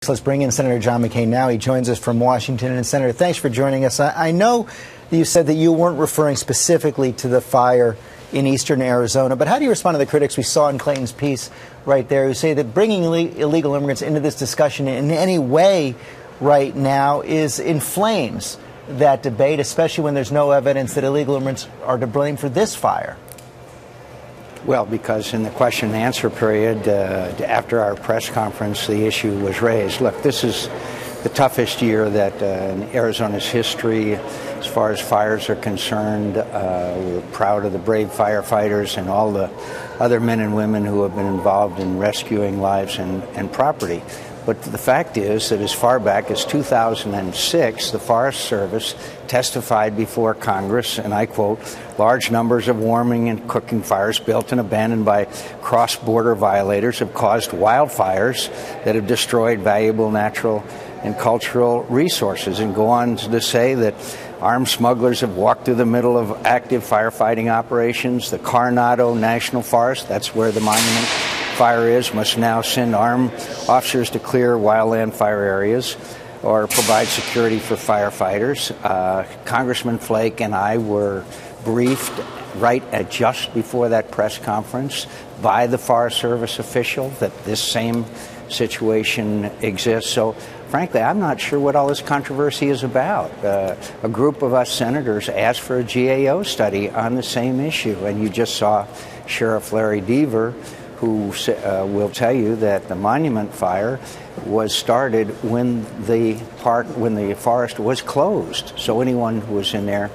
Let's bring in Senator John McCain now. He joins us from Washington. And Senator, thanks for joining us. I know that you said that you weren't referring specifically to the fire in eastern Arizona, but how do you respond to the critics we saw in Clayton's piece right there who say that bringing illegal immigrants into this discussion in any way right now inflames that debate, especially when there's no evidence that illegal immigrants are to blame for this fire? Well, because in the question and answer period after our press conference, the issue was raised. Look, this is the toughest year that in Arizona's history as far as fires are concerned. We're proud of the brave firefighters and all the other men and women who have been involved in rescuing lives and property. But the fact is that as far back as 2006, the Forest Service testified before Congress, and I quote, "Large numbers of warming and cooking fires built and abandoned by cross-border violators have caused wildfires that have destroyed valuable natural and cultural resources," and go on to say that armed smugglers have walked through the middle of active firefighting operations. The Coronado National Forest, that's where the monument fire is, must now send armed officers to clear wildland fire areas or provide security for firefighters. Congressman Flake and I were briefed right at just before that press conference by the Forest Service official that this same situation exists. So frankly, I'm not sure what all this controversy is about. A group of us senators asked for a GAO study on the same issue, and you just saw Sheriff Larry Deaver, who will tell you that the monument fire was started when the forest was closed. So anyone who was in there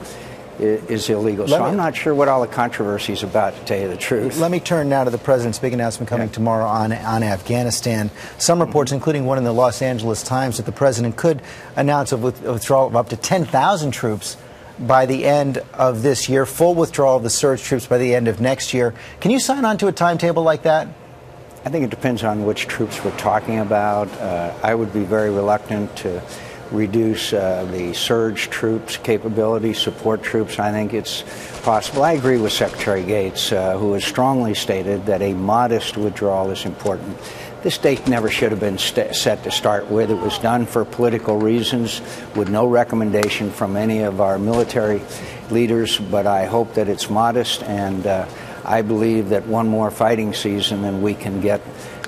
is illegal. So I'm not sure what all the controversy is about, to tell you the truth. Let me turn now to the president's big announcement coming tomorrow on Afghanistan. Some reports, including one in the Los Angeles Times, that the president could announce a withdrawal of up to 10,000 troops by the end of this year, full withdrawal of the surge troops by the end of next year. Can you sign on to a timetable like that? I think it depends on which troops we're talking about. I would be very reluctant to reduce the surge troops capability, support troops. I think it's possible. I agree with Secretary Gates, who has strongly stated that a modest withdrawal is important. This date never should have been set to start with. It was done for political reasons with no recommendation from any of our military leaders, but I hope that it's modest, and I believe that one more fighting season and we can get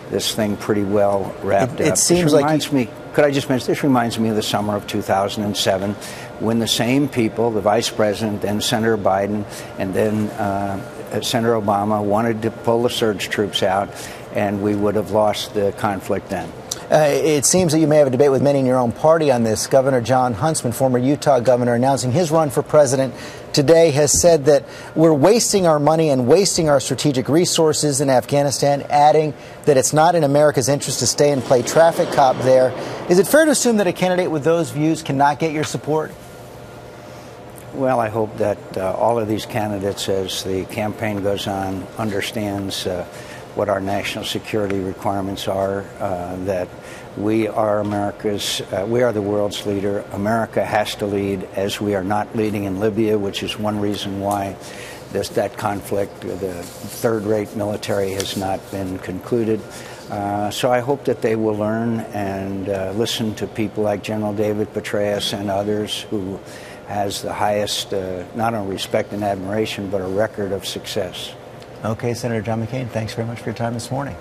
this thing pretty well wrapped up. It seems like could I just mention, this reminds me of the summer of 2007 when the same people, the Vice President, then Senator Biden, and then Senator Obama wanted to pull the surge troops out, and we would have lost the conflict then. It seems that you may have a debate with many in your own party on this. Governor John Huntsman, former Utah governor, announcing his run for president today, has said that we're wasting our money and wasting our strategic resources in Afghanistan, adding that it's not in America's interest to stay and play traffic cop there. Is it fair to assume that a candidate with those views cannot get your support? Well, I hope that all of these candidates, as the campaign goes on, understands what our national security requirements are, that we are we are the world's leader. America has to lead, as we are not leading in Libya, which is one reason why that conflict, the third-rate military, has not been concluded. So I hope that they will learn and listen to people like General David Petraeus and others, who has the highest, not only respect and admiration, but a record of success. Okay, Senator John McCain, thanks very much for your time this morning.